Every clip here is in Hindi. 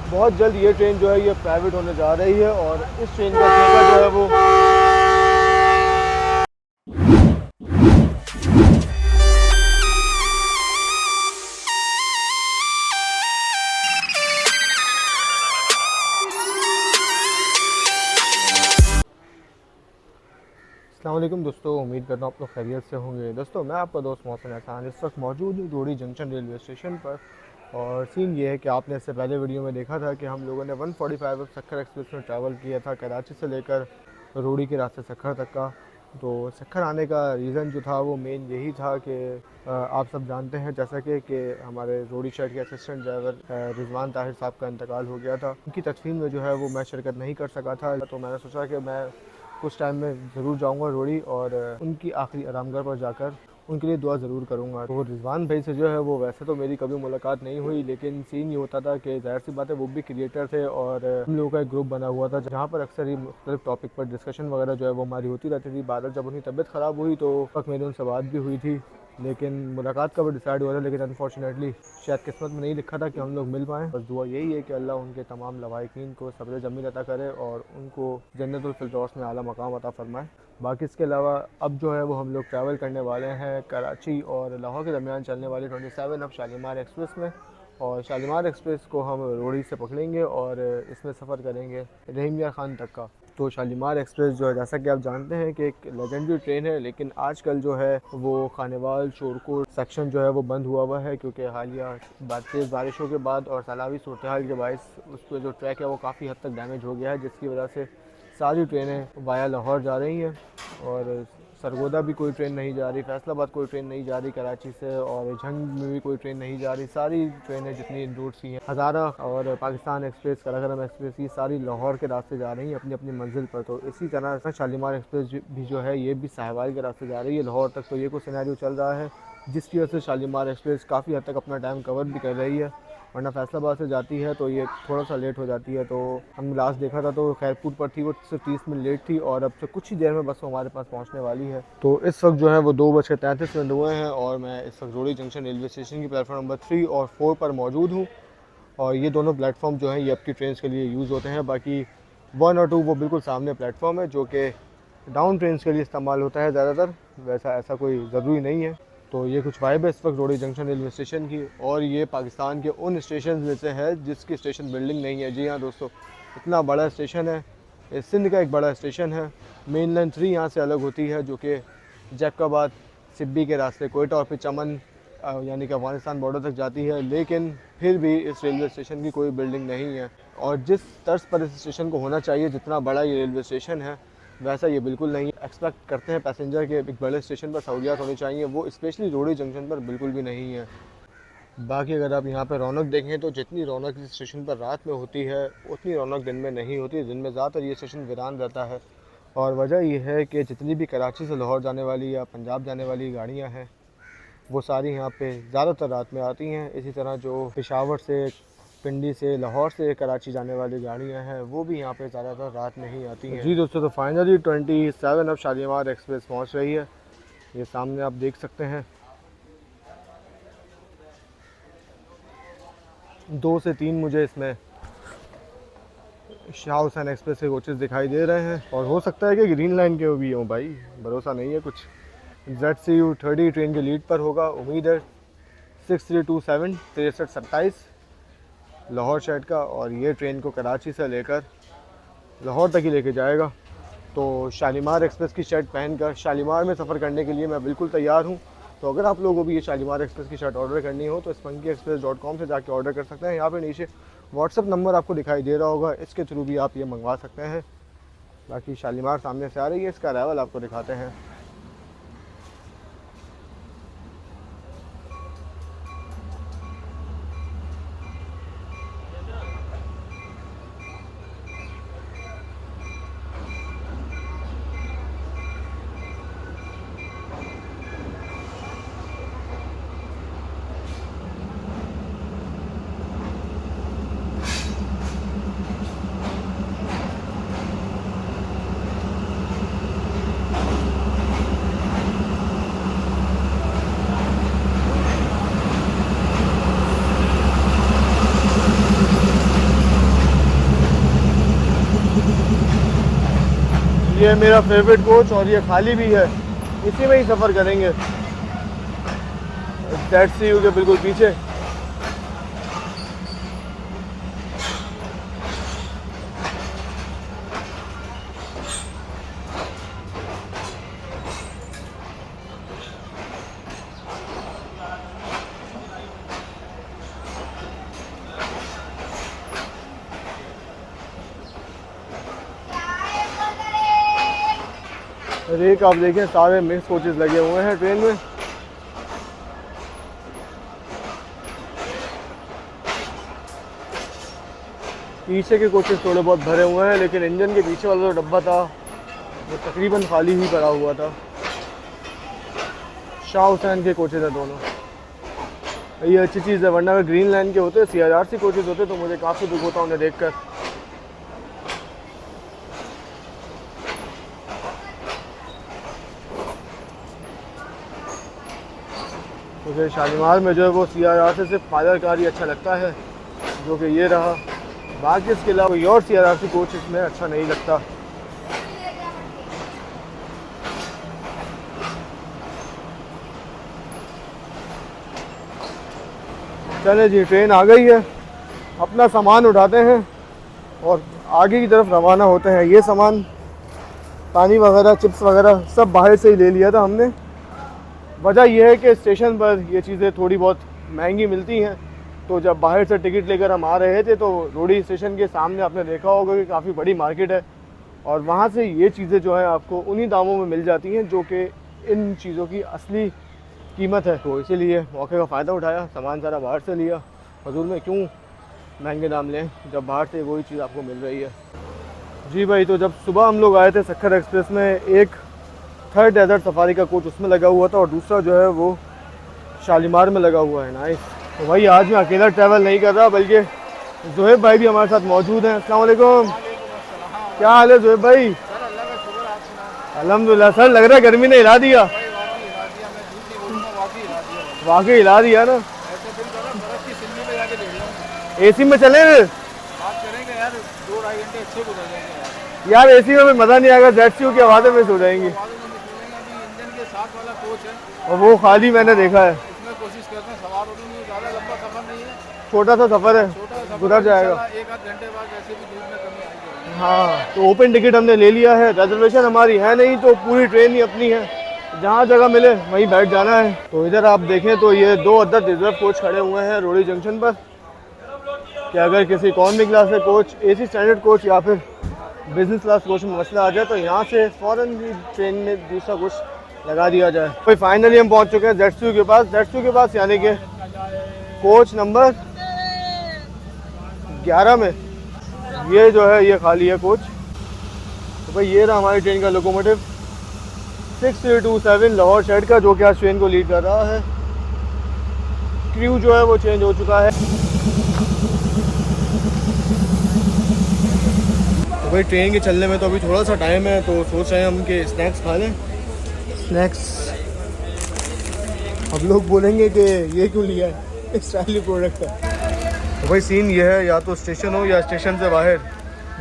बहुत जल्द ये ट्रेन जो है ये प्राइवेट होने जा रही है और इस ट्रेन का ठेका जो है वो अस्सलाम वालेकुम दोस्तों, उम्मीद करता हूँ आप लोग खैरियत से होंगे। दोस्तों मैं आपका दोस्त मोहसिन एहसान इस वक्त मौजूद हूँ रोड़ी जंक्शन रेलवे स्टेशन पर। और सीन ये है कि आपने इससे पहले वीडियो में देखा था कि हम लोगों ने 145 सक्खर एक्सप्रेस में ट्रैवल किया था कराची से लेकर रोड़ी के रास्ते सक्खर तक का। तो सक्खर आने का रीज़न जो था वो मेन यही था कि आप सब जानते हैं जैसा कि हमारे रोड़ी शहर के असिस्टेंट ड्राइवर रिजवान ताहिर साहब का इंतकाल हो गया था। उनकी तदफीन में जो है वो मैं शिरकत नहीं कर सका था, तो मैंने सोचा कि मैं कुछ टाइम में ज़रूर जाऊंगा रोड़ी और उनकी आखिरी आरामगाह पर जाकर उनके लिए दुआ ज़रूर करूंगा। तो रिजवान भाई से जो है वो वैसे तो मेरी कभी मुलाकात नहीं हुई, लेकिन सीन ये होता था कि जाहिर सी बात है वो भी क्रिएटर थे और हम लोगों का एक ग्रुप बना हुआ था जहाँ पर अक्सर ही मुख्तलिफ टॉपिक पर डिस्कशन वगैरह जो है वो हमारी होती रहती थी। बाद जब उनकी तबीयत ख़राब हुई तो वक्त मेरी उनसे बात भी हुई थी, लेकिन मुलाकात का भी डिसाइड हुआ था, लेकिन अनफॉर्चुनेटली शायद किस्मत में नहीं लिखा था कि हम लोग मिल पाएँ। बस दुआ यही है कि अल्लाह उनके तमाम लवाहिकीन को सब्र जमील अता करे और उनको जन्नतुल फिरदौस में आला मकाम अता फरमाए। बाकी इसके अलावा अब जो है वो हम लोग ट्रैवल करने वाले हैं कराची और लाहौर के दरमियान चलने वाली 27 अब शालीमार एक्सप्रेस में। और शालीमार एक्सप्रेस को हम रोड़ी से पकड़ेंगे और इसमें सफ़र करेंगे रहीम यार ख़ान तक का। तो शालीमार एक्सप्रेस जो है जैसा कि आप जानते हैं कि एक लेजेंडरी ट्रेन है, लेकिन आजकल जो है वो खानेवाल शोरकोट सेक्शन जो है वो बंद हुआ है क्योंकि हालिया तेज़ बारिशों के बाद और सैलाबी सूरत हाल के बायस उस पर जो ट्रैक है वो काफ़ी हद तक डैमेज हो गया है, जिसकी वजह से सारी ट्रेनें वाया लाहौर जा रही हैं और सरगोदा भी कोई ट्रेन नहीं जा रही, फैसलाबाद कोई ट्रेन नहीं जा रही कराची से, और झंग में भी कोई ट्रेन नहीं जा रही। सारी ट्रेनें जितनी रूट्स की हैं, हज़ारा और पाकिस्तान एक्सप्रेस, कराकरम एक्सप्रेस, ये सारी लाहौर के रास्ते जा रही हैं अपनी अपनी मंजिल पर। तो इसी तरह से शालीमार एक्सप्रेस भी जो है ये भी साहिवाल के रास्ते जा रही है लाहौर तक। तो ये कुछ सिनेरियो चल रहा है जिसकी वजह से शालीमार एक्सप्रेस काफ़ी हद तक अपना टाइम कवर भी कर रही है, वरना फैसलाबाद से जाती है तो ये थोड़ा सा लेट हो जाती है। तो हम लास्ट देखा था तो खैरपुर पर थी, वो सिर्फ 30 मिनट लेट थी और अब से कुछ ही देर में बस वो हमारे पास पहुंचने वाली है। तो इस वक्त जो है वो 2:33 हुए हैं और मैं इस वक्त रोड़ी जंक्शन रेलवे स्टेशन की प्लेटफॉर्म नंबर 3 और 4 पर मौजूद हूँ। और ये दोनों प्लेटफॉर्म जो हैं ये आपकी ट्रेन के लिए यूज़ होते हैं। बाकी 1 और 2 वो बिल्कुल सामने प्लेटफॉर्म है जो कि डाउन ट्रेन के लिए इस्तेमाल होता है ज़्यादातर, वैसा ऐसा कोई ज़रूरी नहीं है। तो ये कुछ वाइब है इस वक्त रोड़ी जंक्शन रेलवे स्टेशन की, और ये पाकिस्तान के उन स्टेशन में से है जिसकी स्टेशन बिल्डिंग नहीं है। जी हाँ दोस्तों, इतना बड़ा स्टेशन है, ये सिंध का एक बड़ा स्टेशन है। मेन लाइन 3 यहाँ से अलग होती है जो कि जैकबाबाद सिब्बी के रास्ते कोयटा और फिर चमन यानी कि अफ़गानिस्तान बॉर्डर तक जाती है, लेकिन फिर भी इस रेलवे स्टेशन की कोई बिल्डिंग नहीं है। और जिस तर्ज पर इस स्टेशन को होना चाहिए, जितना बड़ा ये रेलवे स्टेशन है, वैसा ये बिल्कुल नहीं है। एक्सपेक्ट करते हैं पैसेंजर के एक बड़े स्टेशन पर सहूलियात होनी चाहिए, वो स्पेशली रोड़ी जंक्शन पर बिल्कुल भी नहीं है। बाकी अगर आप यहाँ पर रौनक देखें तो जितनी रौनक इस स्टेशन पर रात में होती है उतनी रौनक दिन में नहीं होती। दिन में ज़्यादातर ये स्टेशन वीरान रहता है, और वजह यह है कि जितनी भी कराची से लाहौर जाने वाली या पंजाब जाने वाली गाड़ियाँ हैं वो सारी यहाँ पे ज़्यादातर रात में आती हैं। इसी तरह जो पेशावर से, पिंडी से, लाहौर से कराची जाने वाली गाड़ियाँ हैं वो भी यहाँ पे ज़्यादातर रात में ही आती हैं। जी दोस्तों, तो फाइनली 27 अब शालीमार एक्सप्रेस पहुँच रही है, ये सामने आप देख सकते हैं। 2 से 3 मुझे इसमें शाह हुसैन एक्सप्रेस के कोचेज़ दिखाई दे रहे हैं, और हो सकता है कि ग्रीन लाइन के भी हों, भाई भरोसा नहीं है कुछ। ZCU30 ट्रेन के लीड पर होगा, उम्मीद है 6327 6327 लाहौर शहर का, और ये ट्रेन को कराची से लेकर लाहौर तक ही लेके जाएगा। तो शालीमार एक्सप्रेस की शर्ट पहनकर शालीमार में सफ़र करने के लिए मैं बिल्कुल तैयार हूँ। तो अगर आप लोगों को भी ये शालीमार एक्सप्रेस की शर्ट ऑर्डर करनी हो तो spunkyexpress.com से जाके ऑर्डर कर सकते हैं। यहाँ पे नीचे व्हाट्सअप नंबर आपको दिखाई दे रहा होगा, इसके थ्रू भी आप ये मंगवा सकते हैं। बाकी शालीमार सामने से आ रही है, इसका अराइवल आपको दिखाते हैं। ये है मेरा फेवरेट कोच और ये खाली भी है, इसी में ही सफ़र करेंगे। ZCU के बिल्कुल पीछे। रेक आप देखें, सारे मिक्स कोचेस लगे हुए हैं ट्रेन में। पीछे के कोचेस थोड़े बहुत भरे हुए हैं, लेकिन इंजन के पीछे वाला जो डब्बा था वो तकरीबन खाली ही पड़ा हुआ था। शाह हुसैन के कोचेस हैं दोनों। ये अच्छी चीज़ है, वरना अगर ग्रीन लाइन के होते, CRRC कोचेस होते तो मुझे काफ़ी दुख होता उन्हें देखकर। मुझे शालीमार में जो है वो CRRC से फादर कार ही अच्छा लगता है, जो कि ये रहा। बाकी इसके अलावा कोई और CRRC कोच इसमें अच्छा नहीं लगता। चले जी, ट्रेन आ गई है, अपना सामान उठाते हैं और आगे की तरफ रवाना होते हैं। ये सामान, पानी वगैरह, चिप्स वगैरह सब बाहर से ही ले लिया था हमने। वजह यह है कि स्टेशन पर ये चीज़ें थोड़ी बहुत महंगी मिलती हैं, तो जब बाहर से टिकट लेकर हम आ रहे थे तो रोडी स्टेशन के सामने आपने देखा होगा कि काफ़ी बड़ी मार्केट है, और वहाँ से ये चीज़ें जो हैं आपको उन्हीं दामों में मिल जाती हैं जो कि इन चीज़ों की असली कीमत है। तो इसीलिए मौके का फ़ायदा उठाया, सामान सारा बाहर से लिया। फजूल में क्यों महंगे दाम लें जब बाहर से वही चीज़ आपको मिल रही है। जी भाई, तो जब सुबह हम लोग आए थे सक्खर एक्सप्रेस में, एक थर्ड डेजर्ट सफारी का कोच उसमें लगा हुआ था और दूसरा जो है वो शालीमार में लगा हुआ है। नाइस। तो भाई आज मैं अकेला ट्रैवल नहीं कर रहा, बल्कि ज़ुहैब भाई भी हमारे साथ मौजूद हैं। अस्सलाम वालेकुम। क्या हाल है ज़ुहैब भाई? अल्हम्दुलिल्लाह। सर लग रहा है गर्मी ने हिला दिया। वाकई हिला दिया ना। AC में चले यार, AC में मज़ा नहीं आएगा, ZCU की आवाज़ें मिस हो जाएंगी। और वो खाली मैंने देखा है। कोशिश करते हैं सवार होने में, ज़्यादा लंबा सफर नहीं है, छोटा सा सफ़र है, गुजर जाएगा। एक आध घंटे बाद वैसे भी दूर में कमी आएगी। हाँ, तो ओपन टिकट हमने ले लिया है, रिजर्वेशन हमारी है नहीं, तो पूरी ट्रेन ही अपनी है, जहाँ जगह मिले वहीं बैठ जाना है। तो इधर आप देखें तो ये 2 अदद रिजर्व कोच खड़े हुए हैं रोडी जंक्शन पर, कि अगर किसी इकॉनमी क्लास से कोच, AC स्टैंडर्ड कोच या फिर बिजनेस क्लास कोच में मसला आ जाए तो यहाँ से फ़ौरन ही ट्रेन में दूसरा कोच लगा दिया जाए। भाई फाइनली हम पहुँच चुके हैं ZCU के पास। ZCU के पास यानी कि कोच नंबर 11 में ये जो है ये खाली है कोच। तो भाई ये रहा हमारी ट्रेन का लोकोमोटिव 6327 लाहौर शहर का, जो कि आज ट्रेन को लीड कर रहा है। क्रू जो है वो चेंज हो चुका है। तो भाई ट्रेन के चलने में तो अभी थोड़ा सा टाइम है, तो सोच रहे हैं हम कि स्नैक्स खा लें। स्नैक्स अब लोग बोलेंगे कि ये क्यों लिया है, स्टाइलिश प्रोडक्ट है। तो भाई सीन ये है, या तो स्टेशन हो या स्टेशन से बाहर,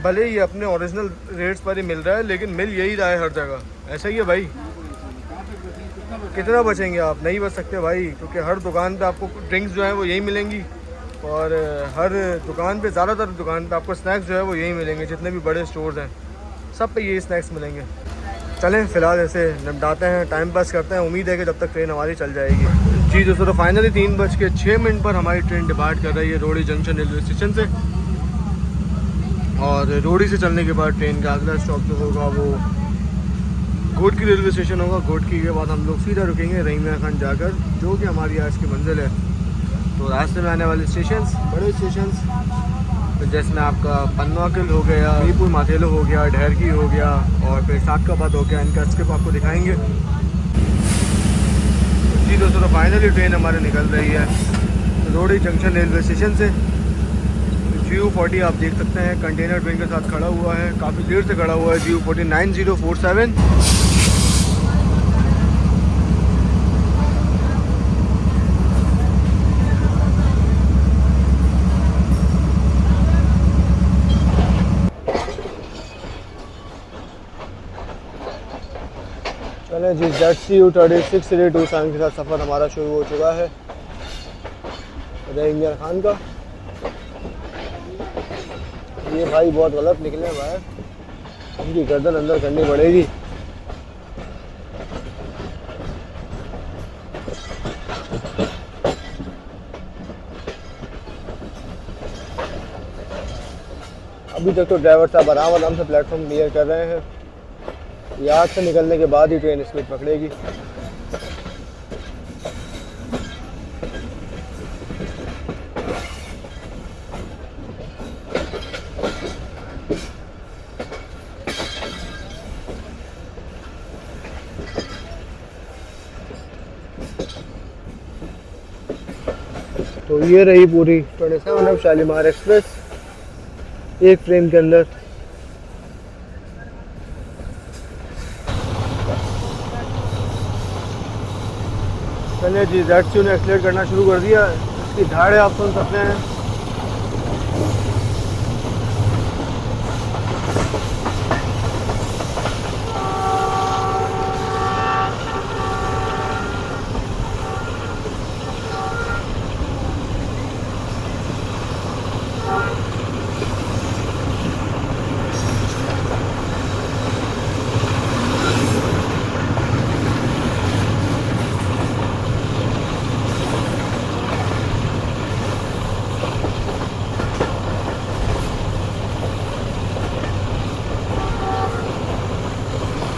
भले ही अपने ओरिजिनल रेट्स पर ही मिल रहा है, लेकिन मिल यही रहा है हर जगह। ऐसा ही है भाई, कितना बचेंगे आप? नहीं बच सकते भाई, क्योंकि हर दुकान पे आपको ड्रिंक्स जो है वो यही मिलेंगी, और हर दुकान पे, ज़्यादातर दुकान पे आपको स्नैक्स जो है वो यही मिलेंगे। जितने भी बड़े स्टोर्स हैं सब पे यही स्नैक्स मिलेंगे। चलें फ़िलहाल ऐसे निपटाते हैं, टाइम पास करते हैं। उम्मीद है कि जब तक ट्रेन हमारी चल जाएगी। जी दोस्तों, तो फाइनली 3:06 पर हमारी ट्रेन डिपार्ट कर रही है रोडी जंक्शन रेलवे स्टेशन से, और रोडी से चलने के बाद ट्रेन का अगला स्टॉप जो होगा वो घोटकी रेलवे स्टेशन होगा। घोटकी के बाद हम लोग सीधा रुकेंगे रहीमिया खान जाकर, जो कि हमारी आज की मंजिल है। तो रास्ते में आने वाले स्टेशंस, बड़े स्टेशंस, तो जिसमें आपका पन्नाकिल हो गया, मीरपुर माथेलो हो गया, ढेरकी हो गया, और फिर सातकाबाद हो गया, इनका स्किप आपको दिखाएंगे। जी दोस्तों, तो फाइनली ट्रेन हमारे निकल रही है रोडी जंक्शन रेलवे स्टेशन से। GU40 आप देख सकते हैं कंटेनर ट्रेन के साथ खड़ा हुआ है, काफ़ी देर से खड़ा हुआ है। GU40 9047। चले जी, ZCU3632 साइन के साथ सफ़र हमारा शुरू हो चुका है इंजर खान का। ये भाई बहुत गलत निकले भाई, इनकी गर्दन अंदर करनी पड़ेगी। अभी तक तो ड्राइवर साहब आराम से प्लेटफॉर्म क्लियर कर रहे हैं। यार्ड से निकलने के बाद ही ट्रेन स्पीड पकड़ेगी। तो ये रही पूरी 27 अब शालीमार एक्सप्रेस एक फ्रेम के अंदर। चलिए जी, ZCU ने एक्सलेट करना शुरू कर दिया। इसकी धाड़े आप सुन सकते हैं।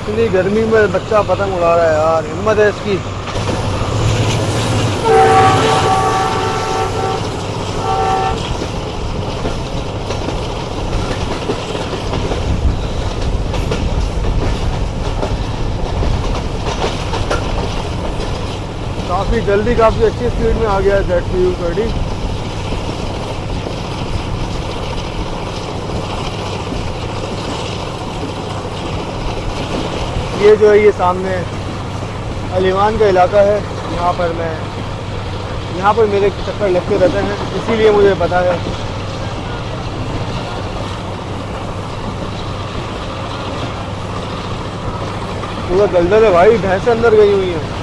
इतनी गर्मी में बच्चा पतंग उड़ा रहा है यार, हिम्मत है इसकी। काफ़ी जल्दी काफ़ी अच्छी स्पीड में आ गया है ZCU30। ये जो है ये सामने अलीवान का इलाका है। यहाँ पर मेरे चक्कर लगते रहते हैं, इसीलिए मुझे पता है। पूरा दलदल है भाई, भैंसें अंदर गई हुई हैं।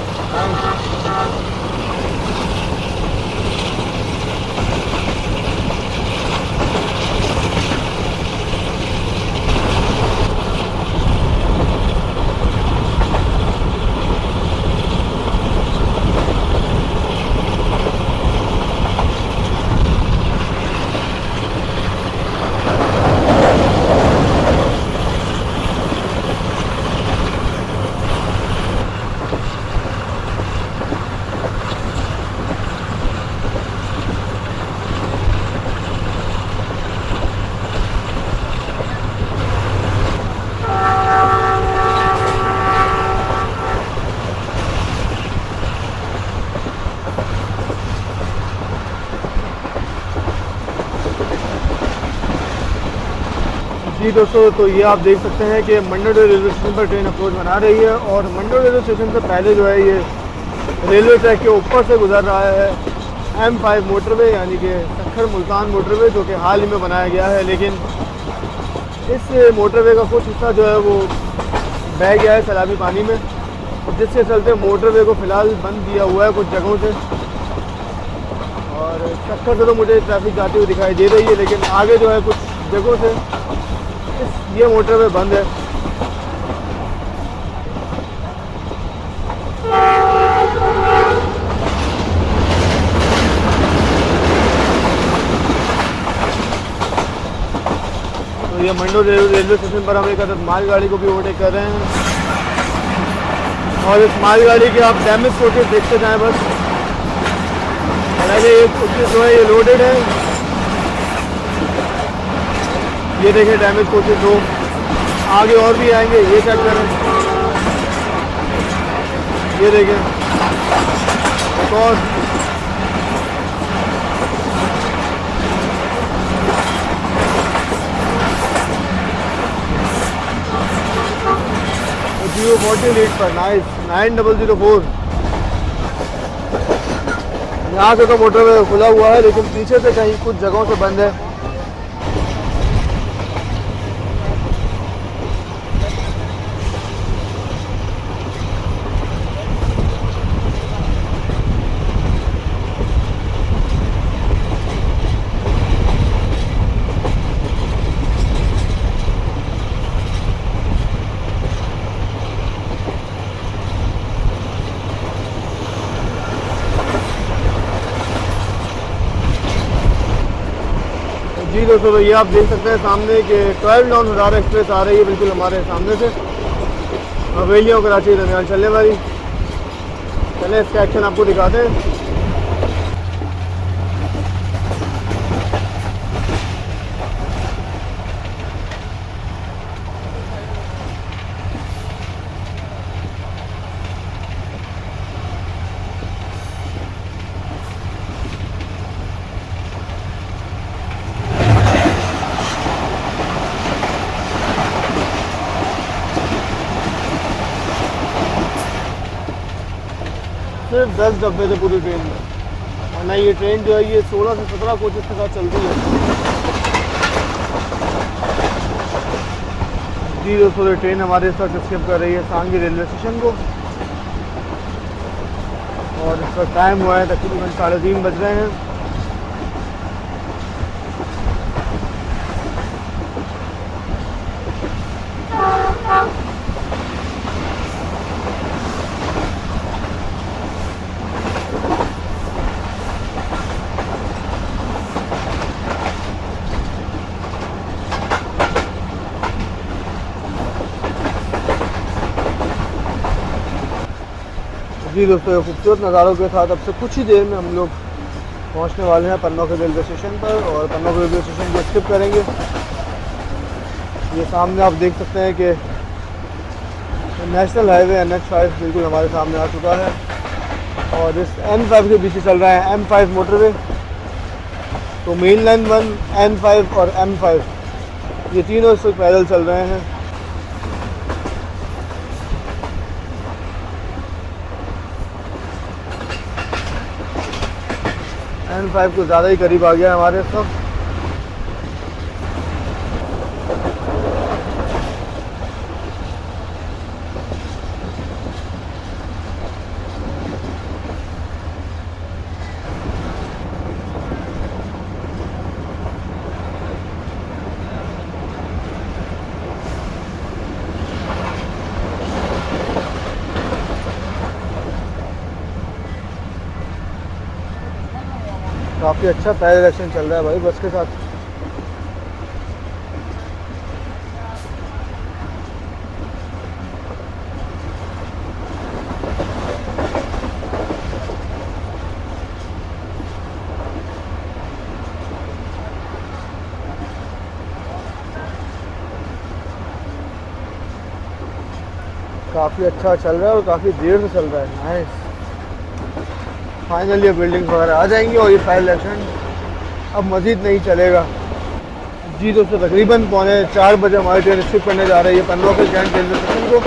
जी दोस्तों, तो ये आप देख सकते हैं कि मंडोर रेलवे स्टेशन पर ट्रेन अप्रोच बना रही है और मंडोर रेलवे स्टेशन से पहले जो है ये रेलवे ट्रैक के ऊपर से गुजर रहा है M5 मोटरवे, यानी कि सक्खर मुल्तान मोटरवे, जो कि हाल ही में बनाया गया है। लेकिन इस मोटरवे का कुछ हिस्सा जो है वो बह गया है सैलाबी पानी में, जिसके चलते मोटरवे को फ़िलहाल बंद किया हुआ है कुछ जगहों से। और सक्खर से तो मुझे ट्रैफिक जाती हुई दिखाई दे रही है, लेकिन आगे जो है कुछ जगहों से ये मोटरवे बंद है। तो ये मंडोर रेलवे स्टेशन पर हम एक मालगाड़ी को भी ओवरटेक कर रहे हैं और इस मालगाड़ी के आप डैमेज कोचेस देखते जाएं बस। हालांकि ये कोचेस जो है ये लोडेड है। ये देखें डैमेज कोचेस दो, आगे और भी आएंगे, ये चेक करें। ये देखें एक और। Geo 40 लीड पर नाइस 9004। यहाँ से तो मोटरवे खुला हुआ है, लेकिन पीछे से कहीं कुछ जगहों से बंद है। दोस्तों, तो ये आप देख सकते हैं सामने कि 12 नॉन हज़ार एक्सप्रेस आ रही है बिल्कुल हमारे सामने से, हवेली और कराची के दरमियान चलने वाली। चलें इसका एक्शन आपको दिखाते हैं। सिर्फ 10 डब्बे थे पूरी ट्रेन में, वरना ये ट्रेन जो है ये 16 से 17 कोचेस के साथ चलती है। जी दोस्तों, ये ट्रेन हमारे साथ स्किप कर रही है सांगी रेलवे स्टेशन को, और इसका टाइम हुआ है तकरीबन 3:30 बज रहे हैं। जी दोस्तों, खूबसूरत नज़ारों के साथ अब से कुछ ही देर में हम लोग पहुंचने वाले हैं पन्नों के रेलवे स्टेशन पर, और पन्नों के रेलवे स्टेशन को स्किप करेंगे। ये सामने आप देख सकते हैं कि नेशनल हाईवे NH5 बिल्कुल हमारे सामने आ चुका है, और इस N5 के पीछे चल रहा है M5 मोटरवे। तो मेन लाइन 1, N5 और M5 ये तीनों इस वक्त पैदल चल रहे हैं। N5 को ज़्यादा ही करीब आ गया हमारे सब। काफ़ी अच्छा पैदल एक्शन चल रहा है भाई बस के साथ। काफ़ी अच्छा चल रहा है और काफ़ी देर से चल रहा है। नाइस। फाइनली ये बिल्डिंग्स वगैरह आ जाएंगी और ये पैदल एक्शन अब मज़ीद नहीं चलेगा। जी दोस्तों, तकरीबन 3:45 बजे हमारी ट्रेन स्किप करने जा रही है पन्नों के कैंट रेलवे स्टेशन को।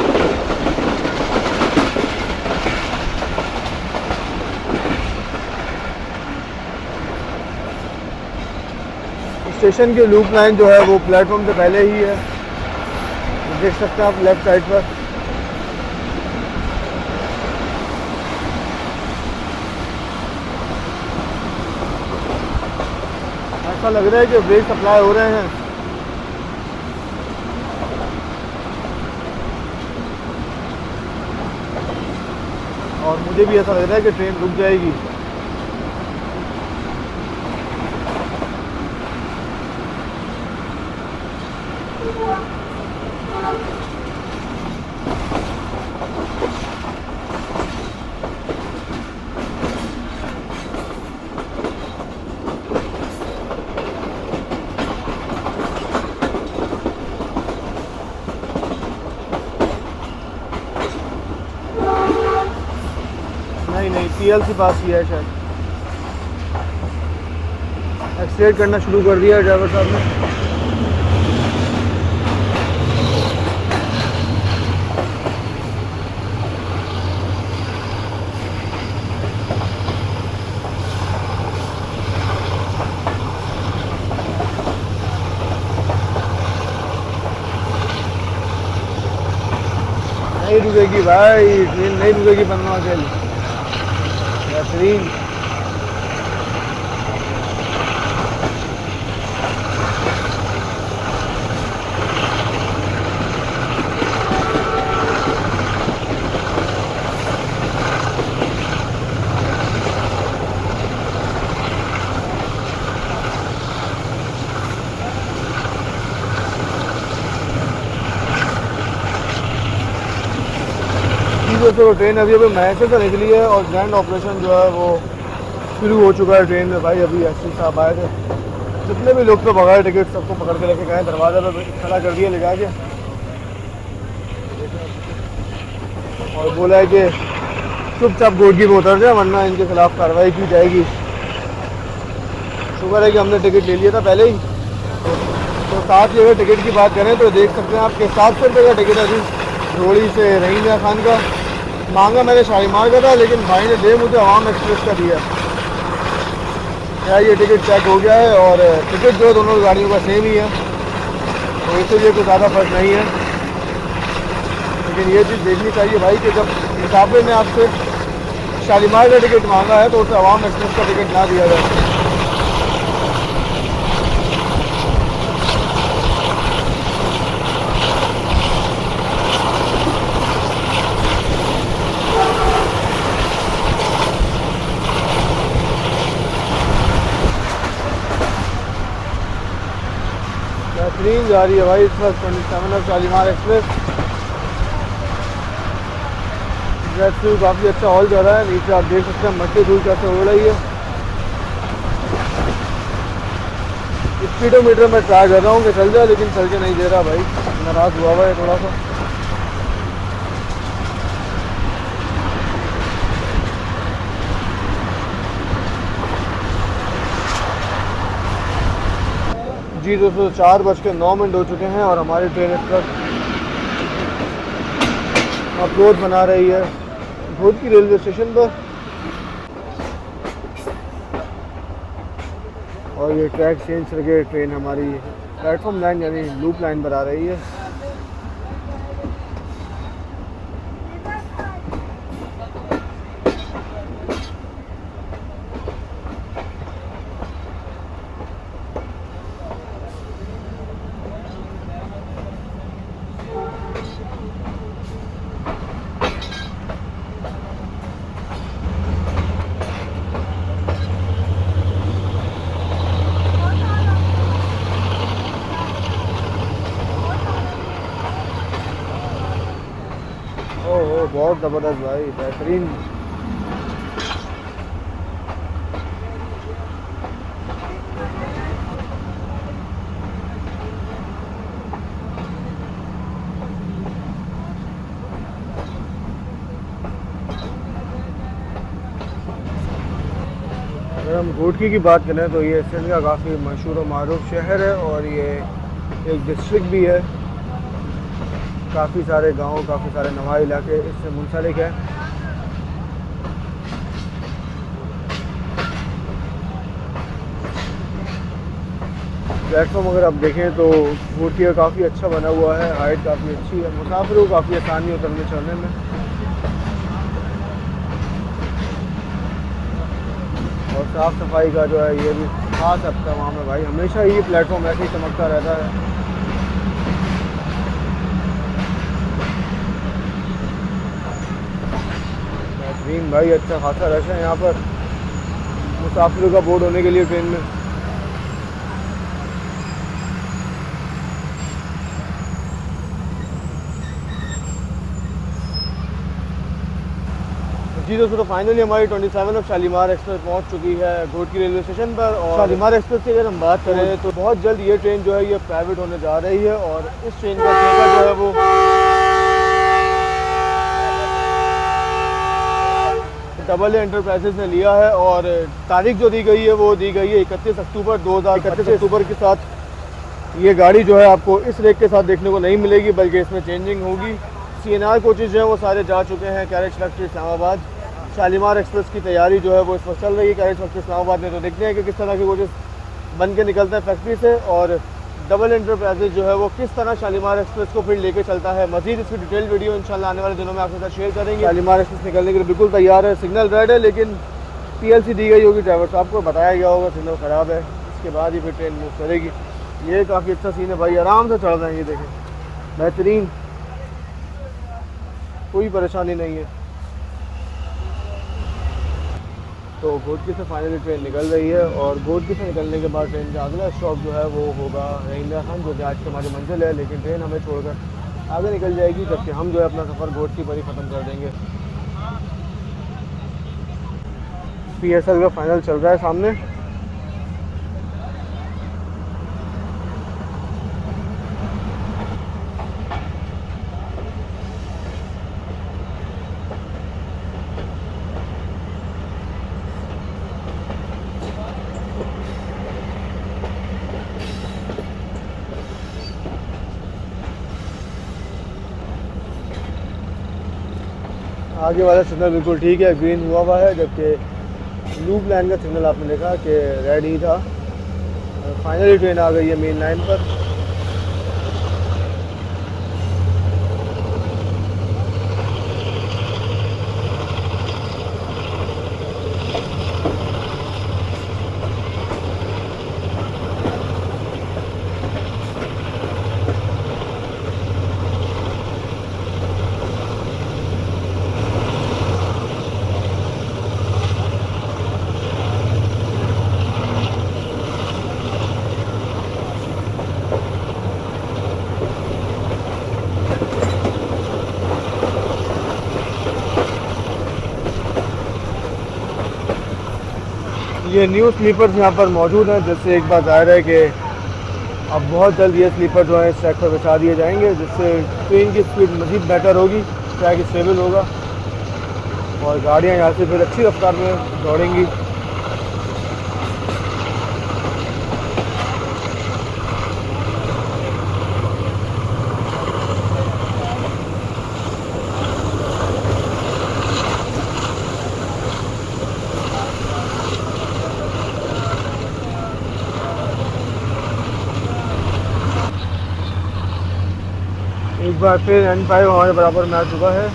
स्टेशन की लूप लाइन जो है वो प्लेटफॉर्म से पहले ही है, देख सकते हैं आप लेफ्ट साइड पर। ऐसा लग रहा है कि ब्रेक सप्लाई हो रहे हैं। और मुझे भी ऐसा लग रहा है कि ट्रेन रुक जाएगी। नहीं, PLC पास किया है शायद, एक्सीलेट करना शुरू कर दिया है ड्राइवर साहब ने। नहीं रुकेगी भाई, ट्रेन नहीं रुकेगी पन्ना के लिए। बेहतरीन। दोस्तों ट्रेन अभी अभी मैसे से निकली है और ग्रैंड ऑपरेशन जो है वो शुरू हो चुका है ट्रेन में भाई। अभी एसपी साहब आए थे, जितने भी लोग तो बगैर टिकट सबको पकड़ के लेके गए, दरवाज़ा पे खड़ा कर दिया ले जाके और बोला है कि चुपचाप गोदगी में उतर जाए वरना इनके खिलाफ कार्रवाई की जाएगी। शुक्र है कि हमने टिकट ले लिया था पहले ही। तो साथ ही अगर टिकट की बात करें तो देख सकते हैं आपके 700 रुपये का टिकट है अभी रोड़ी से रहीम खान का। मांगा मैंने शालीमार का था लेकिन भाई ने दे मुझे अवाम एक्सप्रेस का दिया। क्या ये टिकट चेक हो गया है और टिकट जो दोनों गाड़ियों का सेम ही है, तो इसलिए कोई ज़्यादा फर्क नहीं है। लेकिन ये चीज़ देखनी चाहिए भाई कि जब मुसाफिर ने आपसे शालीमार का टिकट मांगा है तो उसे अवाम एक्सप्रेस का टिकट ना दिया जाए। बेहतरीन जा रही है भाई इस वक्त 27 ऑफ शालीमार एक्सप्रेस। काफ़ी अच्छा हॉल जा रहा है। नीचे आप देख सकते हैं मट्टी धूल कैसे हो रही है। स्पीडोमीटर में ट्राई कर रहा हूँ कि चल जाए लेकिन चल के नहीं दे रहा भाई, नाराज़ हुआ है थोड़ा सा। जी दोस्तों 4:09 हो चुके हैं और हमारी ट्रेन इस वक्त अप्रोच बना रही है घोटकी रेलवे स्टेशन पर। और ये ट्रैक चेंज करके ट्रेन हमारी प्लेटफॉर्म लाइन यानी लूप लाइन पर आ रही है। ओह बहुत ज़बरदस्त भाई, बेहतरीन। अगर हम घोटकी की बात करें तो ये सिंध का काफ़ी मशहूर और मारूफ शहर है और ये एक डिस्ट्रिक्ट भी है। काफ़ी सारे गांव, काफ़ी सारे नवाई इलाके इससे मुंसलिक हैं। प्लेटफॉर्म अगर आप देखें तो घोटकी का काफ़ी अच्छा बना हुआ है, हाइट काफ़ी अच्छी है, मुसाफिरों को काफ़ी आसानी है उतरने चढ़ने में। और साफ़ सफाई का जो है ये भी खास हफ्ता वहाँ में भाई, हमेशा ये प्लेटफॉर्म ऐसे ही चमकता रहता है। बेहतरीन भाई, अच्छा खासा रश है यहाँ पर मुसाफिरों का बोर्ड होने के लिए ट्रेन में। जी दोस्तों, तो फाइनली हमारी 27 ऑफ शालीमार एक्सप्रेस पहुंच चुकी है घोटकी रेलवे स्टेशन पर। और शालीमार एक्सप्रेस की अगर हम बात करें तो बहुत जल्द ये ट्रेन जो है ये प्राइवेट होने जा रही है और इस ट्रेन का ठेका जो है वो डबल एंटरप्राइजेस ने लिया है। और तारीख जो दी गई है वो दी गई है 31 अक्टूबर 2031 अक्टूबर के साथ ये गाड़ी जो है आपको इस रेक के साथ देखने को नहीं मिलेगी, बल्कि इसमें चेंजिंग होगी। CNR कोचेज़ जो है वो सारे जा चुके हैं carriage factory Islamabad. Shalimar express की तैयारी जो है वो इस वक्त चल रही है कैरेज फैक्ट्री इस्लामाबाद में। तो देखते हैं कि किस तरह के कोचेज़ बन के निकलते हैं फैक्ट्री से और डबल एंटरप्राइजेज जो है वो किस तरह शालीमार एक्सप्रेस को फिर लेके चलता है। मजीद इसकी डिटेल वीडियो इंशाल्लाह आने वाले दिनों में आपके साथ शेयर करेंगे। शालीमार एक्सप्रेस निकलने के लिए बिल्कुल तैयार है, सिग्नल रेड है लेकिन PLC दी गई होगी ड्राइवर साहब को, बताया गया होगा सिग्नल ख़राब है, इसके बाद ही फिर ट्रेन मूव करेगी। ये काफ़ी अच्छा सीन है भाई, आराम से चढ़ रहे हैं, ये देखें बेहतरीन, कोई परेशानी नहीं है। तो घोटकी से फाइनली ट्रेन निकल रही है और घोटकी से निकलने के बाद ट्रेन का अगला स्टॉप जो है वो होगा रहीम खान, जो कि आज की हमारी मंजिल है। लेकिन ट्रेन हमें छोड़कर आगे निकल जाएगी, जबकि हम जो है अपना सफ़र गोटकी पर ही ख़त्म कर देंगे। PSL का फाइनल चल रहा है सामने। आगे वाला सिग्नल बिल्कुल ठीक है, ग्रीन हुआ हुआ है, जबकि लूप लाइन का सिग्नल आपने देखा कि रेड ही था। फाइनली ट्रेन आ गई है मेन लाइन पर। ये न्यू स्लीपर्स यहाँ पर मौजूद हैं, जिससे एक बात ज़ाहिर है कि अब बहुत जल्द ये स्लीपर जो है इस ट्रैक पर बिछा दिए जाएंगे, जिससे ट्रेन की स्पीड मज़ीद बेटर होगी, ट्रैक स्टेबल होगा और गाड़ियाँ यहाँ से फिर अच्छी रफ्तार में दौड़ेंगी। एक बार फिर N5 हमारे बराबर में आ चुका है।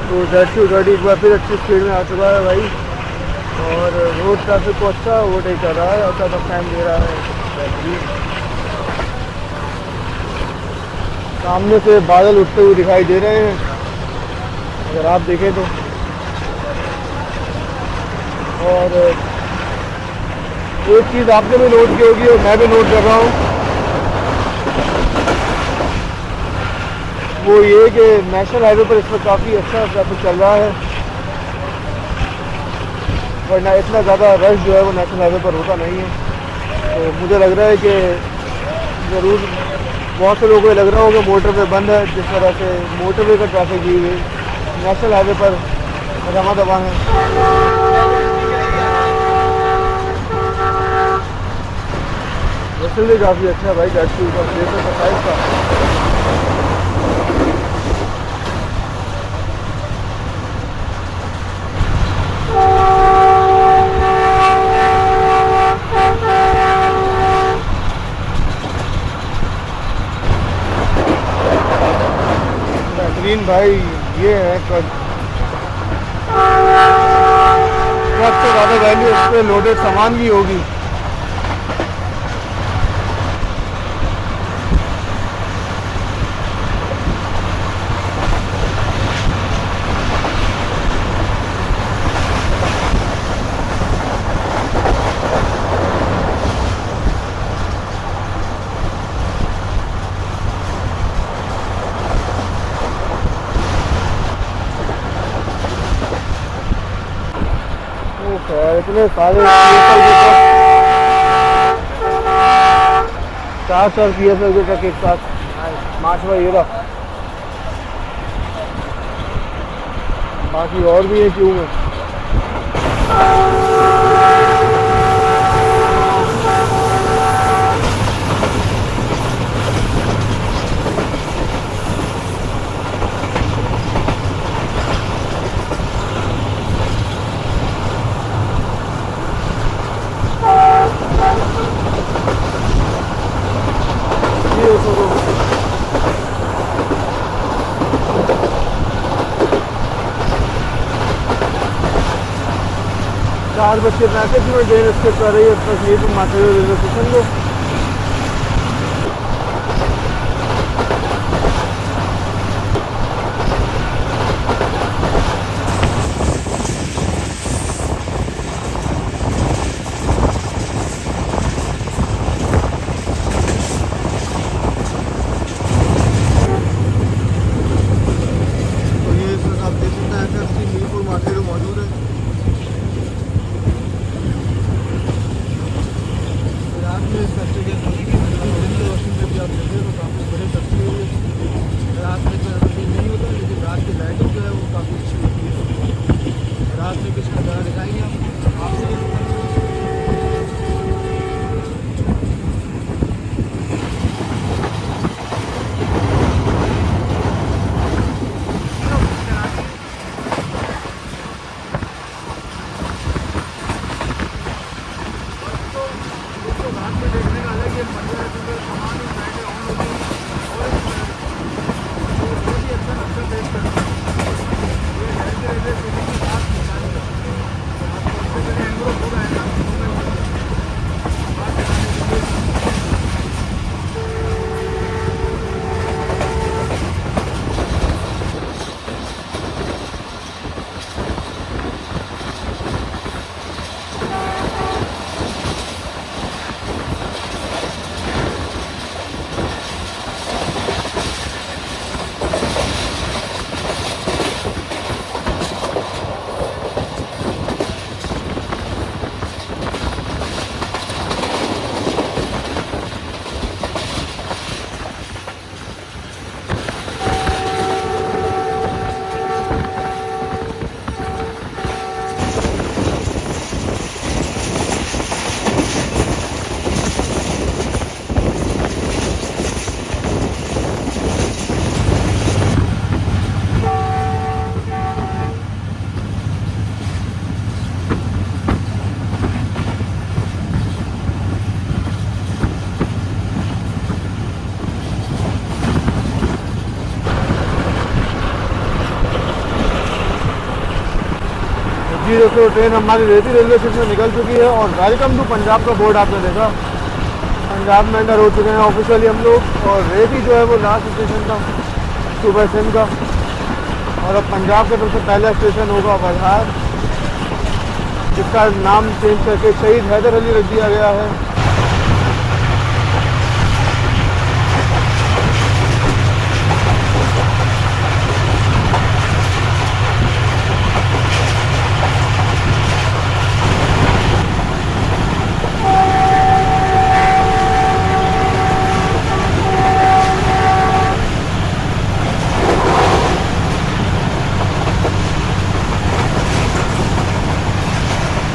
तो Z2 एक बार फिर अच्छी स्पीड में आ चुका है भाई, और रोड ट्रैफिक को अच्छा ओवरटेक कर रहा है, अच्छा सब टाइम दे रहा है। सामने से बादल उठते हुए दिखाई दे रहे हैं अगर आप देखें तो। और एक चीज़ आपने भी नोट की होगी और मैं भी नोट कर रहा हूँ, वो ये कि नेशनल हाईवे पर इस पर काफ़ी अच्छा ट्रैफिक चल रहा है, वरना इतना ज़्यादा रश जो है वो नेशनल हाईवे पर होता नहीं है। तो मुझे लग रहा है कि ज़रूर बहुत से लोगों को लग रहा होगा मोटरवे बंद है, जिस तरह से मोटरवे का ट्रैफिक भी नेशनल हाईवे पर रमा दबा है। वैसे भी काफ़ी अच्छा है भाई, Z2 का 627 का। बेहतरीन भाई, ये है ट्रक से ज़्यादा वैल्यू इस पर लोडेड सामान भी होगी। इतने सारे PSL PSL के ट्रक एक साथ मार्च ये रहा, बाकी और भी है क्यों में। 7:65 में ट्रेन स्किप कर रही है इस वक्त मीरपुर माथेरो रेलवे स्टेशन को। जी दोस्तों, ट्रेन हमारी रेती रेलवे स्टेशन से निकल चुकी है और वेलकम टू पंजाब का बोर्ड आपने देखा। पंजाब में एंटर हो चुके हैं ऑफिशियली हम लोग। और रेती जो है वो लास्ट स्टेशन था सुबह सिंध का। और अब पंजाब का सबसे पहला स्टेशन होगा वलहार, जिसका नाम चेंज करके शहीद हैदर अली रख दिया गया है।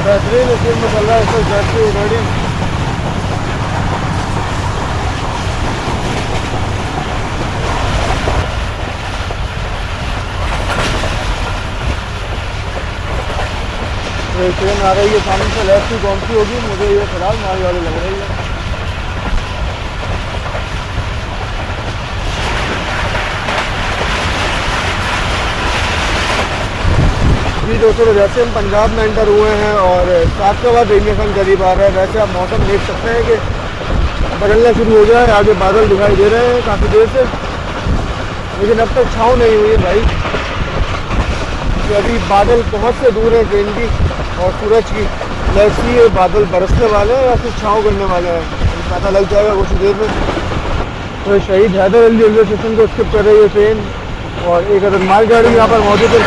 बेहतरीन स्पीड में चल रहा है इसको जर्सी रेडिंग। ट्रेन आ रही है सामने से, लेफ्ट की कौन सी होगी मुझे ये फिलहाल मारी वाली लग रही है। जी दोस्तों, जैसे हम पंजाब में एंटर हुए हैं और सात के बाद रेलवे स्टेशन करीब आ रहा है, वैसे आप मौसम देख सकते हैं कि बदलना शुरू हो गया है। आगे बादल दिखाई दे रहे हैं काफ़ी देर से, लेकिन अब तक छाँव नहीं हुई है भाई। कि अभी बादल बहुत से दूर है ट्रेन की और सूरज की। लेट्स सी ये बादल बरसने वाले हैं या फिर छाँव करने वाले हैं, पता लग जाएगा कुछ देर में। तो शहीद हैदर अली रेलवे स्टेशन को स्किप कर रही है ट्रेन और एक अदर मालगाड़ी यहाँ पर मौजूद है।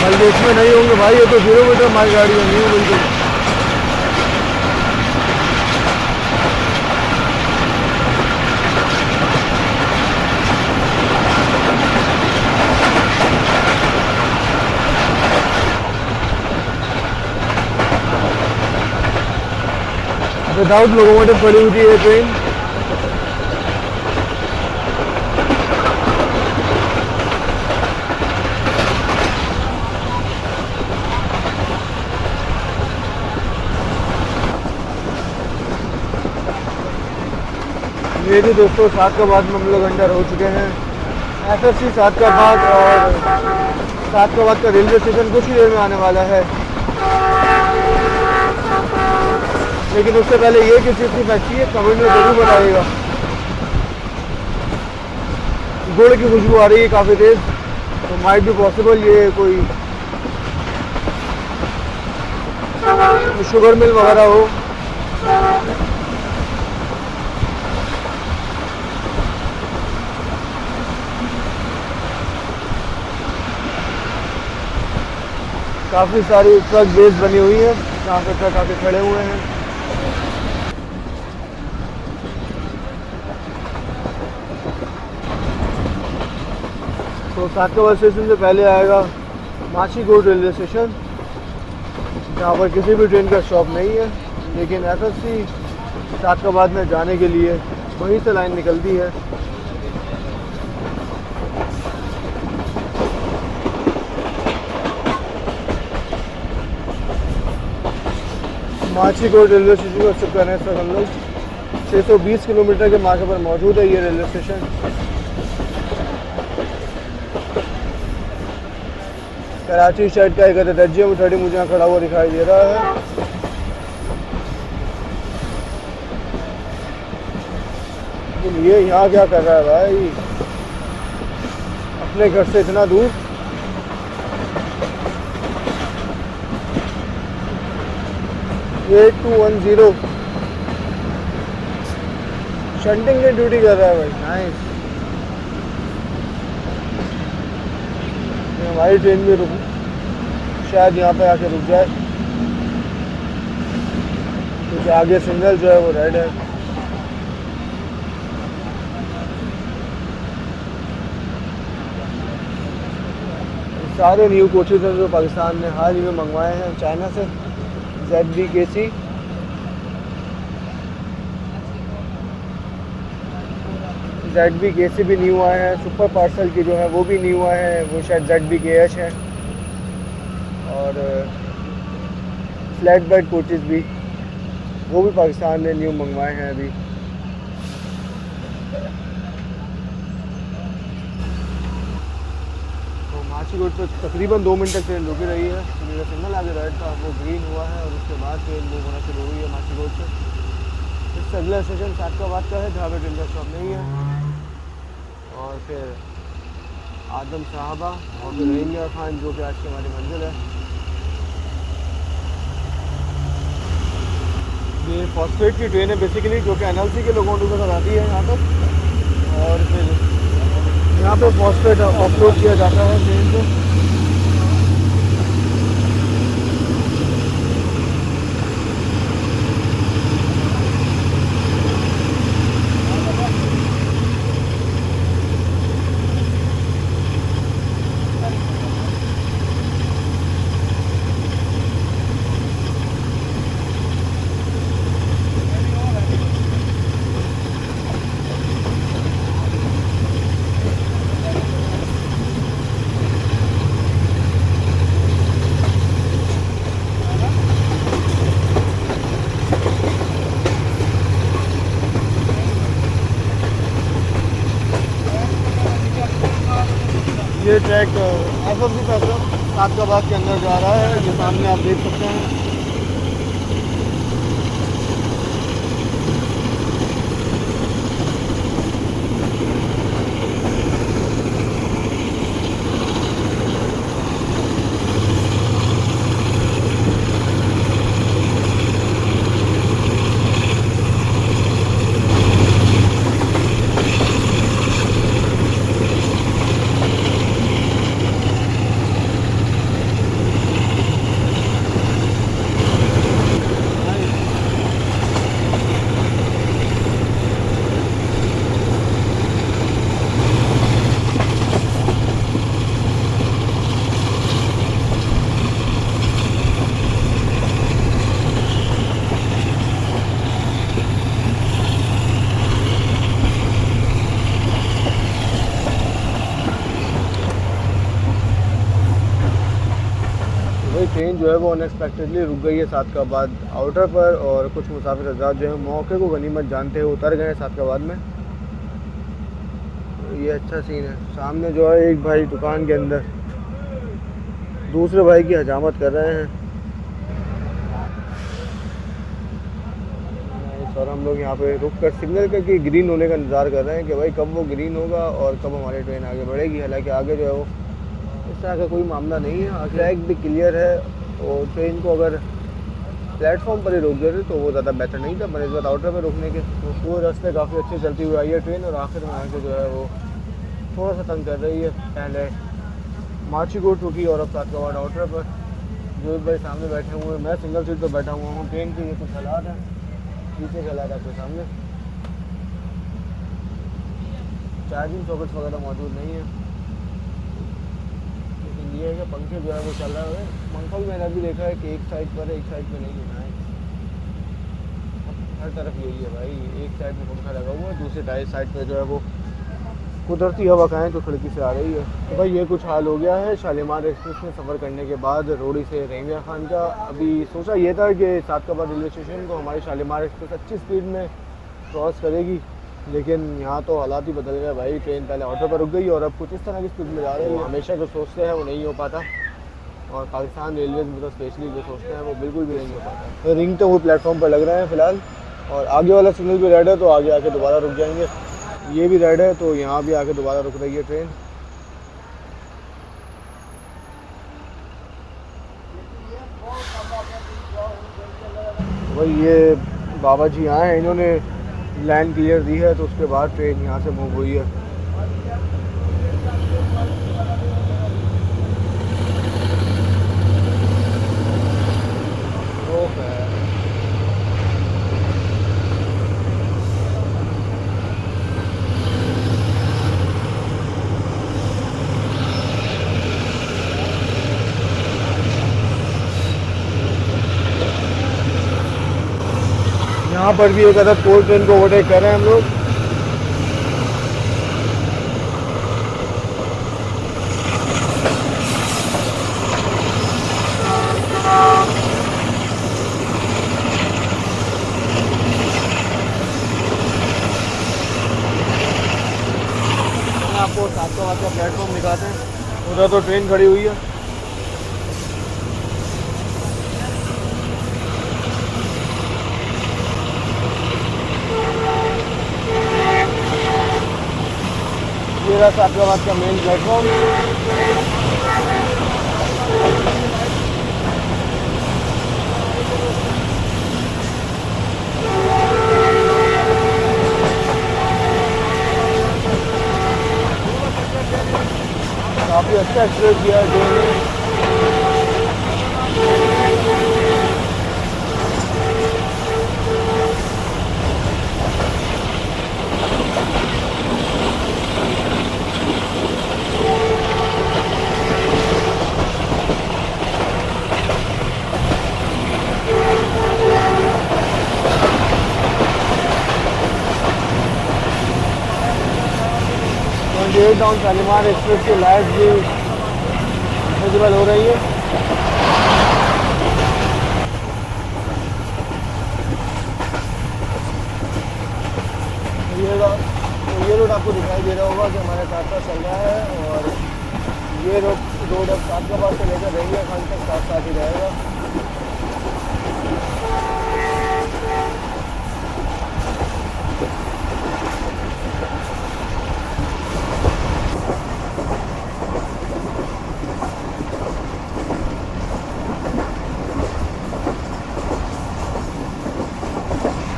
बल्कि इसमें नहीं होंगे भाई, ये तो 0 मीटर मालगाड़ी है, न्यू बिल्कुल। विदाउट लोकोमोटिव खड़ी हुई थी ये ट्रेन। ये भी दोस्तों सातकाबाद में हम लोग अंडर हो चुके हैं। एसएफसी सातकाबाद और सातकाबाद का रेलवे स्टेशन कुछ ही देर में आने वाला है। लेकिन उससे पहले ये किस चीज़ की फैक्ट्री है कमेंट में ज़रूर बताइएगा। गुड़ की खुशबू आ रही है काफ़ी तेज़, तो माइट भी पॉसिबल ये कोई शुगर मिल वगैरह हो। काफ़ी सारी ट्रक बेस बनी हुई है जहाँ पे ट्रक आके खड़े हुए हैं। तो सातकबाद स्टेशन से पहले आएगा माछीगोड़ रेलवे स्टेशन, जहाँ पर किसी भी ट्रेन का स्टॉप नहीं है, लेकिन एसएससी सातकबाद में जाने के लिए वहीं से लाइन निकलती है। माछीगोड़ रेलवे स्टेशन को शिफ्ट करने से हम लोग 620 किलोमीटर के मार्ग पर मौजूद है ये रेलवे स्टेशन। कराची साइड का एक एडजियम 30 मुझे यहाँ खड़ा हुआ दिखाई दे रहा है। लेकिन ये यहाँ क्या कर रहा है भाई, अपने घर से इतना दूर। एट 210 शंटिंग की ड्यूटी कर रहा है भाई, नाइस। हमारी ट्रेन भी रुक, शायद यहाँ पे आके रुक जाए, क्योंकि आगे सिग्नल जो है वो रेड है। सारे न्यू कोचेज हैं जो पाकिस्तान ने हाल ही में मंगवाए हैं चाइना से। ZBKC भी न्यू आए हैं। सुपर पार्सल की जो है वो भी न्यू आए हैं, वो शायद ZBKH है। और फ्लैट बेड कोचेज भी, वो भी पाकिस्तान ने न्यू मंगवाए हैं अभी। तो माछीगोड़ पे तकरीबन 2 मिनट तक ट्रेन रुकी रही है। मेरा सिग्नल आगे रेड था, वो ग्रीन हुआ है और उसके बाद ट्रेन मूव होना शुरू हुई है माछीगोड़ से। इससे अगला स्टेशन सातकबाद का है, जहाँ पे ट्रेन का स्टॉप नहीं है। और फिर आदम साहबा और फिर रहीमिया खान, जो कि आज की हमारी मंजिल है। ये फॉस्फेट की ट्रेन है बेसिकली, जो कि NLC के लोगों के साथ आती है यहाँ पर। और फिर यहाँ पे फॉस्फेट ऑफलोड किया जाता है ट्रेन को। ये ट्रैक एसएससी पैसेंजर सातकबाद के अंदर जा रहा है, ये सामने आप देख सकते हैं। ट्रेन जो है वो अनएक्सपेक्टेडली रुक गई है सातकबाद आउटर पर, और कुछ मुसाफिर हज़रात जो है मौके को गनीमत जानते हुए उतर गए हैं सातकबाद में। तो ये अच्छा सीन है। सामने जो है एक भाई दुकान के अंदर दूसरे भाई की हजामत कर रहे हैं। और हम लोग यहाँ पे रुक कर सिग्नल का कि ग्रीन होने का इंतज़ार कर रहे हैं कि भाई कब वो ग्रीन होगा और कब हमारी ट्रेन आगे बढ़ेगी। हालांकि आगे जो है वो इस तरह का कोई मामला नहीं है, ट्रैक भी क्लियर है और ट्रेन को अगर प्लेटफॉर्म पर ही रोक देते तो वो ज़्यादा बेहतर नहीं था, बनस्बत आउटर पर रोकने के। तो वो रास्ते काफ़ी अच्छी चलती हुई आई है ट्रेन और आखिर में आके जो है वो थोड़ा सा तंग कर रही है। पहले माचीकोट रुकी और अब सातकावाट आउटर पर। जो भाई सामने बैठे हुए हैं, मैं सिंगल सीट पर बैठा हुआ हूँ। ट्रेन के ये कुछ हालात हैं, पीछे के हालात आपके सामने। चार्जिंग सॉकेट्स वगैरह मौजूद नहीं है, लेकिन ये है कि पंखे जो है वो चल रहा है। पंखा भी मैंने अभी देखा है कि एक साइड पर है, एक साइड पर नहीं होना है। हर तरफ यही है भाई, एक साइड में पंखा लगा हुआ है, दूसरी साइड पर जो है वो कुदरती हवा खाएँ तो खिड़की से आ रही है। तो भाई ये कुछ हाल हो गया है शालीमार एक्सप्रेस में सफ़र करने के बाद रोड़ी से रहीमिया खान का। अभी सोचा ये था कि सातकाबाद रेलवे स्टेशन को हमारी शालीमार एक्सप्रेस अच्छी स्पीड में क्रॉस करेगी, लेकिन यहाँ तो हालात ही बदल गए भाई। ट्रेन पहले ऑटो पर रुक गई और अब कुछ इस तरह की स्पीड में जा रही है। हमेशा जो सोचते हैं वो नहीं हो पाता, और पाकिस्तान रेलवे में तो स्पेशली जो सोचते हैं वो बिल्कुल भी नहीं हो पाता। तो रिंग तो वो प्लेटफॉर्म पर लग रहे हैं फ़िलहाल, और आगे वाला सिग्नल भी रेड है तो आगे आके दोबारा रुक जाएंगे। ये भी रेड है तो यहाँ भी आके दोबारा रुक रही है ट्रेन। भाई ये बाबा जी आए हैं, इन्होंने लाइन क्लियर दी है तो उसके बाद ट्रेन यहाँ से मूव हुई है। यहाँ पर भी एक अदर कोल ट्रेन को ओवरटेक कर रहे हैं हम लोग। आपको सातकाबाद का प्लेटफॉर्म दिखाते हैं, उधर तो ट्रेन खड़ी हुई है। ये रहा सातकाबाद का मेन प्लेटफॉर्म। काफ़ी अच्छा एक्सप्रेस किया है ट्रेन ने। गेट डाउन शालीमार एक्सप्रेस की लाइट भी विजिबल हो रही है। ये रोड आपको दिखाई दे रहा होगा कि हमारे साथ साथ चल रहा है, और ये रोड अब सातकाबाद से लेकर रहीमिया खान तक साथ साथ ही रहेगा।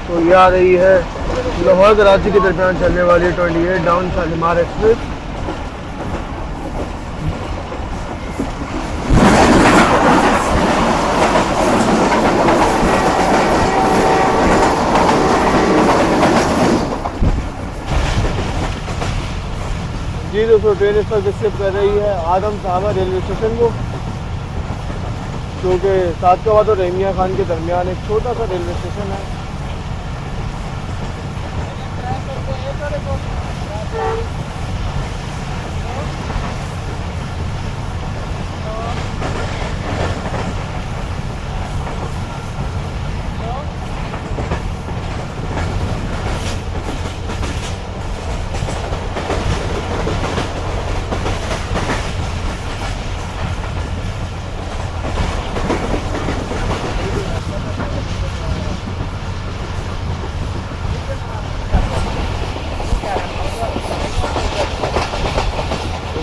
तो ये आ रही है लाहौर कराची के दरमियान चलने वाली 28 डाउन शालीमार एक्सप्रेस। जी दोस्तों, ट्रेन इस वक्त विजिट कर रही है आदम साहबा रेलवे स्टेशन को, जो कि सातकाबाद और रहीमिया खान के दरमियान एक छोटा सा रेलवे स्टेशन है।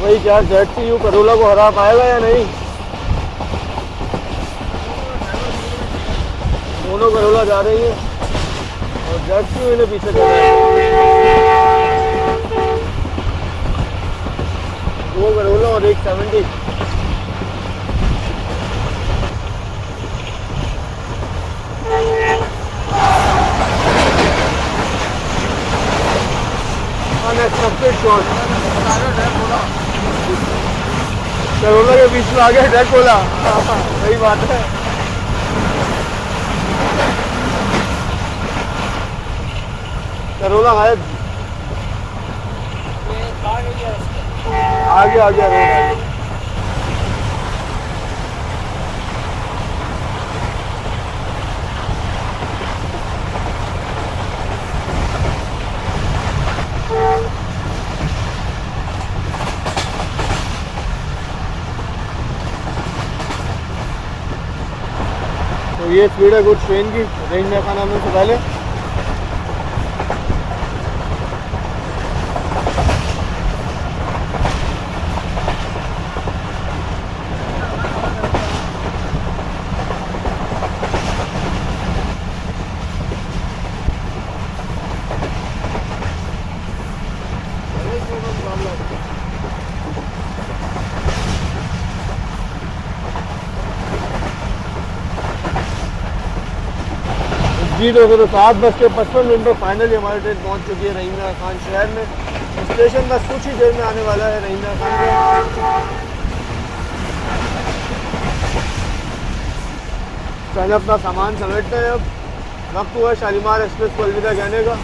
भाई क्या ZCU करोला को हरा पाएगा या नहीं? दोनों करोला जा रही है और ZCU इन्हें पीछे कर रहा है। 2 करोला और 1 70। Unexpected shot. करोला के बीच में आ गया ड्रैकुला। वही बात है। करोला गायब। आगे आ गया रोड आगे। तो ये स्पीड है कुछ ट्रेन की रेंज में खाना में से पहले। जी तो 7:55 पर फाइनली हमारी ट्रेन पहुंच चुकी है रहीम खान शहर में। स्टेशन बस कुछ ही देर में आने वाला है रहीम खान का। पहले अपना सामान समेटते हैं। अब वक्त हुआ शालीमार एक्सप्रेस को अलविदा कहने का।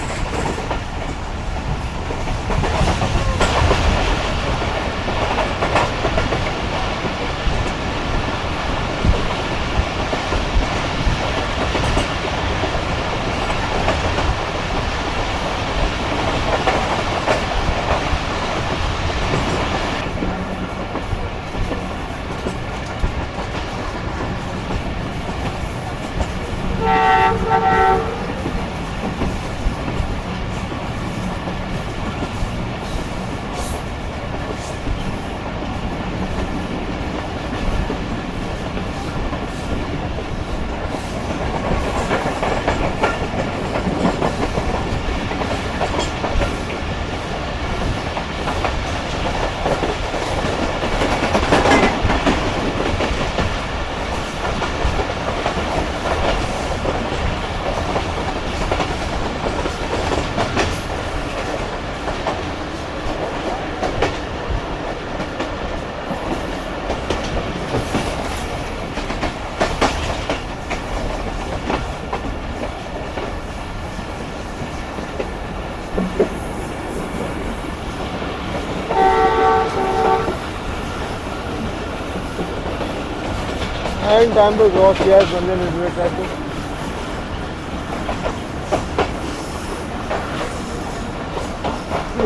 एंड टाइम पे क्रॉस किया इस बंदे ने रेलवे ट्रैक को।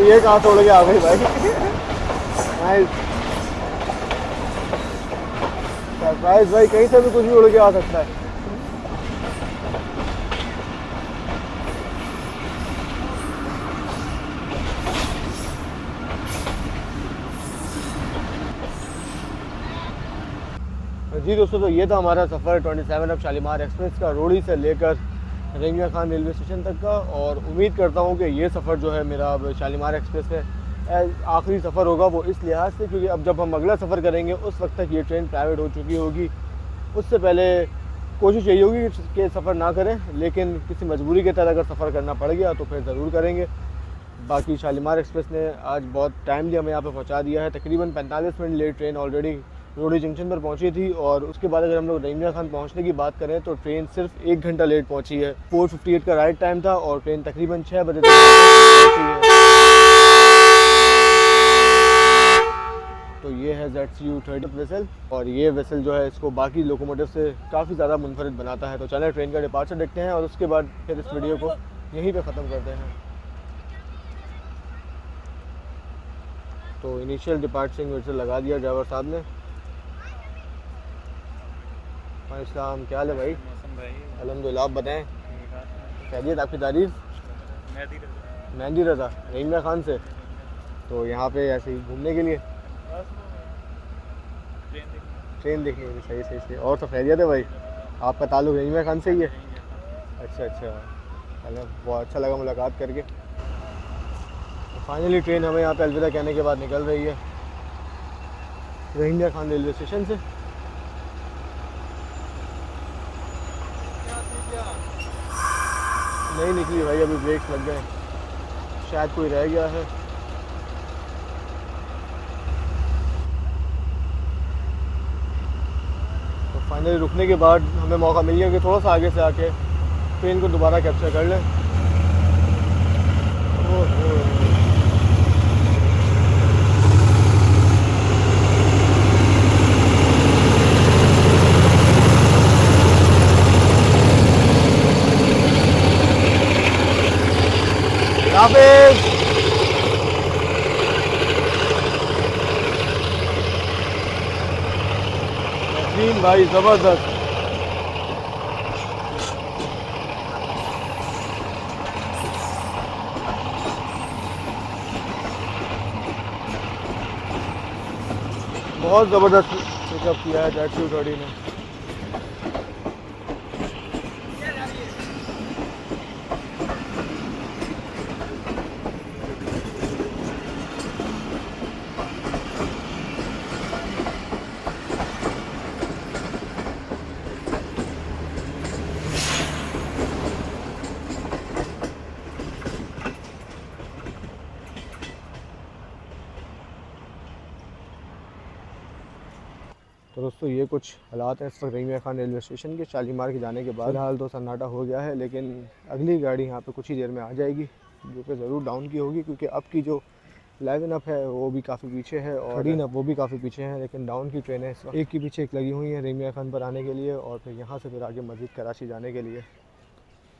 ये कहाँ तोड़ के आ गई भाई। सरप्राइज भाई, कहीं से भी कुछ भी उड़ के आ सकता है। जी दोस्तों, तो ये था हमारा सफ़र 27 अब शालीमार एक्सप्रेस का, रोड़ी से लेकर रहीम खान रेलवे स्टेशन तक का। और उम्मीद करता हूँ कि ये सफ़र जो है मेरा अब शालीमार एक्सप्रेस में आखिरी सफ़र होगा। वो इस लिहाज से क्योंकि अब जब हम अगला सफ़र करेंगे उस वक्त तक ये ट्रेन प्राइवेट हो चुकी होगी। उससे पहले कोशिश यही होगी कि सफ़र ना करें, लेकिन किसी मजबूरी के तहत अगर सफ़र करना पड़ गया तो फिर ज़रूर करेंगे। बाकी शालीमार एक्सप्रेस ने आज बहुत टाइमली हमें यहाँ पे पहुँचा दिया है। तकरीबन 45 minute late train already Rohri junction पर पहुंची थी। और उसके बाद अगर हम लोग रहीम खान पहुंचने की बात करें तो ट्रेन सिर्फ 1 घंटा लेट पहुंची है। 4:58 का राइट टाइम था और ट्रेन तकरीबन 6 बजे तक पहुंची है। तो ये है ZCU 30 वेसल, और ये वेसल जो है इसको बाकी लोकोमोटिव से काफ़ी ज़्यादा मुनफरिद बनाता है। तो चलें ट्रेन का डिपार्चर देखते हैं और उसके बाद फिर इस वीडियो को यहीं पे ख़त्म करते हैं। तो इनिशियल डिपार्चरिंग वेसल लगा दिया ड्राइवर साहब ने। इस्लाम, क्या हाल है भाई? अल्हम्दुलिल्लाह, आप बताएं। खैरियत, आपकी तारीफ? मेहंदी रज़ा रहीम खान से। तो यहाँ पे ऐसे ही घूमने के लिए? ट्रेन देखनी है। सही सही सही। और तो खैरियत है भाई, आपका ताल्लुक रहीमिया खान से ही है? अच्छा अच्छा, चलो बहुत अच्छा लगा मुलाकात करके। फाइनली ट्रेन हमें यहाँ पे अलविदा कहने के बाद निकल रही है रहीमिया खान रेलवे स्टेशन से। नहीं निकली भाई, अभी ब्रेक्स लग गए, शायद कोई रह गया है। तो फाइनली रुकने के बाद हमें मौका मिल गया कि थोड़ा सा आगे से आके ट्रेन को दोबारा कैप्चर कर लें। ओहो। हाफिज़। नसरीन भाई ज़बरदस्त। बहुत ज़बरदस्त पिकअप किया है दैट 230 ने। तो दोस्तों ये कुछ हालात हैं इस वक्त रहीमिया खान रेलवे स्टेशन के। शालीमार के जाने के बाद फिलहाल तो सन्नाटा हो गया है, लेकिन अगली गाड़ी यहाँ पे कुछ ही देर में आ जाएगी जो कि ज़रूर डाउन की होगी, क्योंकि अब की जो 11 अप है वो भी काफ़ी पीछे है और 13 अप वो भी काफ़ी पीछे हैं। लेकिन डाउन की ट्रेनें इस वक्त एक के पीछे एक लगी हुई हैं रहीमिया खान पर आने के लिए और फिर यहाँ से फिर आगे मज़ीद कराची जाने के लिए।